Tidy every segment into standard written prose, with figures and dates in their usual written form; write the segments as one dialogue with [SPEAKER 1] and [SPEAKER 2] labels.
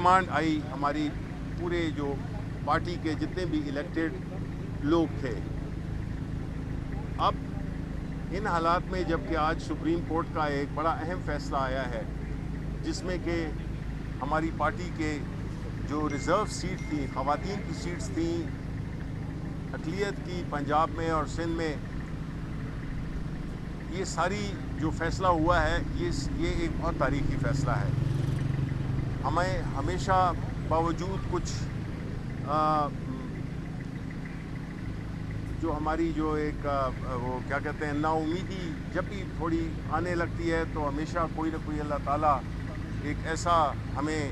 [SPEAKER 1] Demand आई, हमारी पूरे जो पार्टी के जितने भी इलेक्टेड लोग थे, अब इन हालात में जबकि आज सुप्रीम कोर्ट का एक बड़ा अहम फैसला आया है जिसमें कि हमारी पार्टी के जो रिज़र्व सीट थी, ख़वातीन की सीट्स थी अक़लियत की पंजाब में और सिंध में, ये सारी जो फ़ैसला हुआ है ये एक बहुत तारीख़ी फ़ैसला है। हमें हमेशा बावजूद कुछ जो हमारी जो एक वो क्या कहते हैं नाउमीदी जब भी थोड़ी आने लगती है तो हमेशा कोई ना कोई अल्लाह ताला एक ऐसा हमें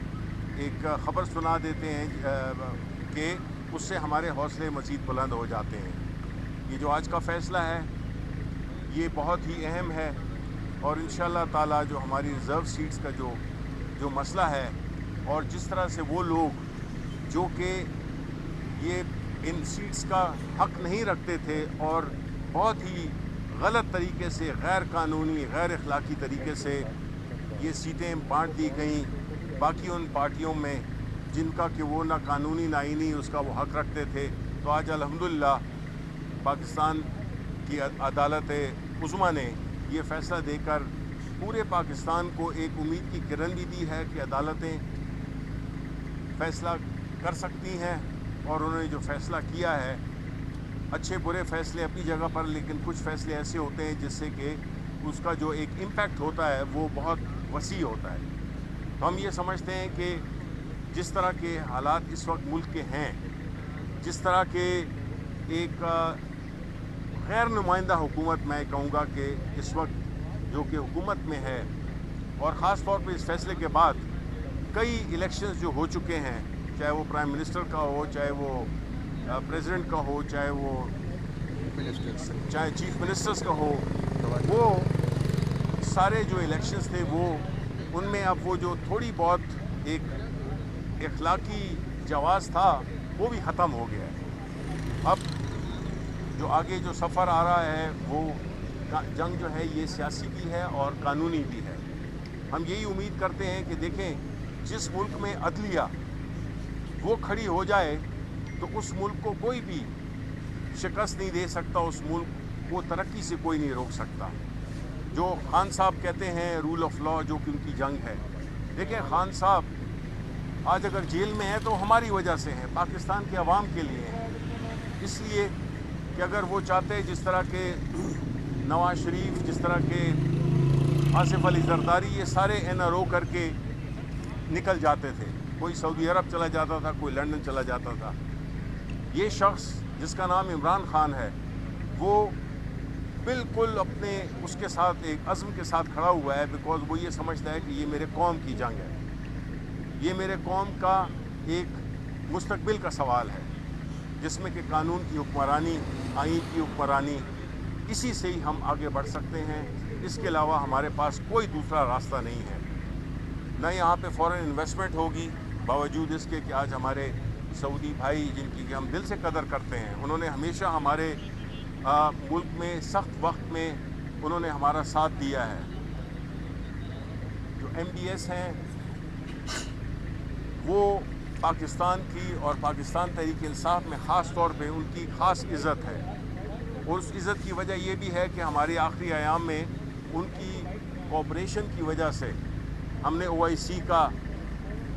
[SPEAKER 1] एक ख़बर सुना देते हैं कि उससे हमारे हौसले मज़ीद बुलंद हो जाते हैं। ये जो आज का फ़ैसला है ये बहुत ही अहम है और इंशाअल्लाह ताला जो हमारी रिज़र्व सीट्स का जो मसला है और जिस तरह से वो लोग जो कि ये इन सीट्स का हक़ नहीं रखते थे और बहुत ही गलत तरीके से, गैर कानूनी, गैर अखलाकी तरीके से ये सीटें बांट दी गईं बाकी उन पार्टियों में जिनका कि वो ना कानूनी ना आईनी उसका वो हक़ रखते थे। तो आज अल्हम्दुलिल्लाह पाकिस्तान की अदालत उज़्मा ने ये फ़ैसला देकर पूरे पाकिस्तान को एक उम्मीद की किरण भी दी है कि अदालतें फ़ैसला कर सकती हैं और उन्होंने जो फ़ैसला किया है, अच्छे बुरे फ़ैसले अपनी जगह पर, लेकिन कुछ फ़ैसले ऐसे होते हैं जिससे कि उसका जो एक इम्पैक्ट होता है वो बहुत वसी होता है। तो हम ये समझते हैं कि जिस तरह के हालात इस वक्त मुल्क के हैं, जिस तरह के एक गैर नुमाइंदा हुकूमत मैं कहूँगा कि इस वक्त जो कि हुकूमत में है और ख़ास तौर पर इस फ़ैसले के बाद कई इलेक्शंस जो हो चुके हैं, चाहे वो प्राइम मिनिस्टर का हो, चाहे वो प्रेसिडेंट का हो, चाहे चीफ मिनिस्टर्स का हो, वो सारे जो इलेक्शंस थे वो उनमें अब वो जो थोड़ी बहुत एक इखलाकी जवाज़ था वो भी ख़त्म हो गया है। अब जो आगे जो सफ़र आ रहा है वो जंग जो है ये सियासी भी है और कानूनी भी है। हम यही उम्मीद करते हैं कि देखें जिस मुल्क में अदलिया वो खड़ी हो जाए तो उस मुल्क को कोई भी शिकस्त नहीं दे सकता, उस मुल्क को तरक्की से कोई नहीं रोक सकता। जो खान साहब कहते हैं रूल ऑफ लॉ जो कि उनकी जंग है, देखिए खान साहब आज अगर जेल में है तो हमारी वजह से हैं, पाकिस्तान के अवाम के लिए हैं। इसलिए कि अगर वो चाहते जिस तरह के नवाज शरीफ, जिस तरह के आसिफ अली जरदारी, ये सारे NRO करके निकल जाते थे, कोई सऊदी अरब चला जाता था, कोई लंदन चला जाता था। ये शख्स जिसका नाम इमरान खान है वो बिल्कुल अपने उसके साथ एक अज़्म के साथ खड़ा हुआ है, बिकॉज़ वो ये समझता है कि ये मेरे कौम की जंग है, ये मेरे कौम का एक मुस्तकबिल का सवाल है जिसमें कि कानून की हुक्मरानी, आइन की हुक्मरानी, इसी से ही हम आगे बढ़ सकते हैं। इसके अलावा हमारे पास कोई दूसरा रास्ता नहीं है। न यहाँ पे फ़ॉरेन इन्वेस्टमेंट होगी, बावजूद इसके कि आज हमारे सऊदी भाई जिनकी हम दिल से कदर करते हैं, उन्होंने हमेशा हमारे मुल्क में सख्त वक्त में उन्होंने हमारा साथ दिया है। जो MBS हैं वो पाकिस्तान की और पाकिस्तान तहरीक-ए-इंसाफ में ख़ास तौर पे उनकी ख़ास इज़्ज़त है और उस इज़्ज़त की वजह ये भी है कि हमारे आखिरी अयाम में उनकी कोऑपरेशन की वजह से हमने OIC का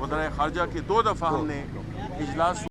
[SPEAKER 1] वज़ीर ख़ारजा के 2 दफ़ा हमने इजलास